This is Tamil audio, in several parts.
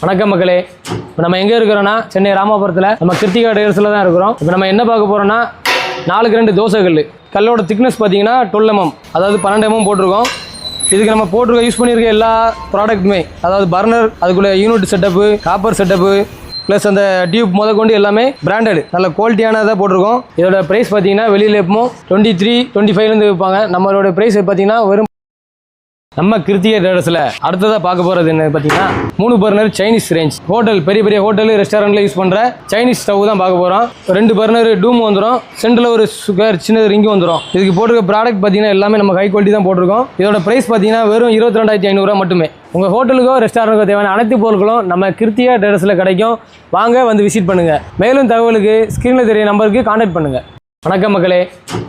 வணக்கம் மக்களே. இப்போ நம்ம எங்கே இருக்கிறோன்னா சென்னை ராமாபுரத்தில் நம்ம கிருத்திகா டேர்ஸில் தான் இருக்கிறோம். இப்போ நம்ம என்ன பார்க்க போகிறோன்னா 4x2 தோசை கல்லோட திக்னஸ் பார்த்தீங்கன்னா 12 mm, அதாவது 12 mm போட்டிருக்கோம். இதுக்கு நம்ம யூஸ் பண்ணியிருக்க எல்லா ப்ராடக்ட்டுமே, அதாவது பர்னர், அதுக்குள்ளே unit setup, copper setup, plus அந்த டியூப் கொண்டு எல்லாமே பிராண்டட் நல்ல குவாலிட்டியானதாக போட்டிருக்கோம். இதோட ப்ரைஸ் பார்த்தீங்கன்னா வெளியில் எப்பவும் 23-25 விற்பாங்க. நம்மளோட ப்ரைஸ் பார்த்தீங்கன்னா வெறும் நம்ம கிருத்திகா டேர்ஸில் அடுத்ததாக பார்க்க போகிறது என்ன பார்த்தீங்கன்னா 3 பர்னர் சைனீஸ் ரேஞ்ச் ஹோட்டல், பெரிய பெரிய ஹோட்டல் ரெஸ்டாரண்ட்டில் யூஸ் பண்ணுற சைனீஸ் ஸ்டவ் தான் பார்க்க போகிறோம். 2 பர்னர் டூம் வந்துடும், சென்டரில் ஒரு சுகர் சின்ன ரிங்கு வந்துடும். இதுக்கு போட்டிருக்க ப்ராடக்ட் பார்த்தீங்கன்னா எல்லாமே நம்ம ஹை குவாலிட்டி தான் போட்டிருக்கோம். இதோட ப்ரைஸ் பார்த்தீங்கன்னா வெறும் 22,500 மட்டுமே. உங்கள் ஹோட்டலுக்கோ ரெஸ்டாரண்ட்டுக்கோ தேவையான அனைத்து பொருட்களும் நம்ம கிருத்திகா டேர்ஸில் கிடைக்கும். வாங்க வந்து விசிட் பண்ணுங்கள். மேலும் தகவலுக்கு ஸ்க்ரீனில் தெரிய நம்பருக்கு கான்டாக்ட் பண்ணுங்கள். வணக்கம் மக்களே.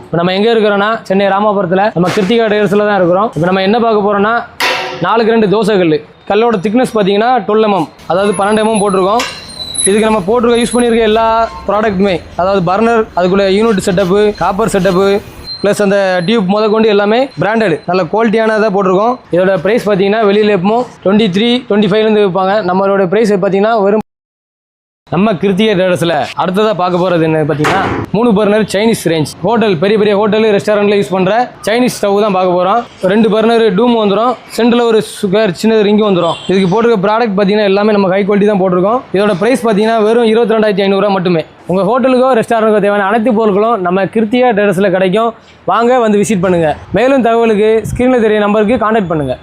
இப்போ நம்ம எங்கே இருக்கிறோன்னா சென்னை ராமாபுரத்தில் நம்ம கிருத்திகா டேர்ஸில் தான் இருக்கிறோம். இப்போ நம்ம என்ன பார்க்க போகிறோன்னா 4x2 தோசை கல்லோட திக்னஸ் பார்த்தீங்கன்னா 12 mm, அதாவது 12 mm போட்டிருக்கோம். இதுக்கு நம்ம யூஸ் பண்ணியிருக்க எல்லா ப்ராடக்ட்டுமே, அதாவது பர்னர், அதுக்குள்ளே unit setup, copper setup, plus அந்த டியூப் கொண்டு எல்லாமே பிராண்டட் நல்ல குவாலிட்டியானதாக போட்டிருக்கோம். இதோட ப்ரைஸ் பார்த்தீங்கன்னா வெளியில் எப்பவும் 23-25 விற்பாங்க. நம்மளோட ப்ரைஸ் பார்த்தீங்கன்னா வெறும் நம்ம கிருத்திகா டேர்ஸில் அடுத்ததாக பார்க்க போகிறது என்ன பார்த்தீங்கன்னா 3 பர்னர் சைனீஸ் ரேஞ்ச் ஹோட்டல், பெரிய பெரிய ஹோட்டல் ரெஸ்டாரண்ட்டில் யூஸ் பண்ணுற சைனீஸ் ஸ்டவ் தான் பார்க்க போகிறோம். 2 பர்னர் டூம் வந்துடும், சென்டரில் ஒரு சுகர் சின்ன ரிங்கு வந்துடும். இதுக்கு போட்டிருக்க ப்ராடக்ட் பார்த்தீங்கன்னா எல்லாமே நம்ம ஹை குவாலிட்டி தான் போட்டிருக்கோம். இதோட ப்ரைஸ் பார்த்தீங்கன்னா வெறும் 22,500 மட்டுமே. உங்கள் ஹோட்டலுக்கோ ரெஸ்டாரண்ட்டுக்கோ தேவையான அனைத்து பொருட்களும் நம்ம கிருத்திகா டேர்ஸில் கிடைக்கும். வாங்க வந்து விசிட் பண்ணுங்கள். மேலும் தகவலுக்கு ஸ்க்ரீனில் தெரிய நம்பருக்கு கான்டாக்ட் பண்ணுங்கள்.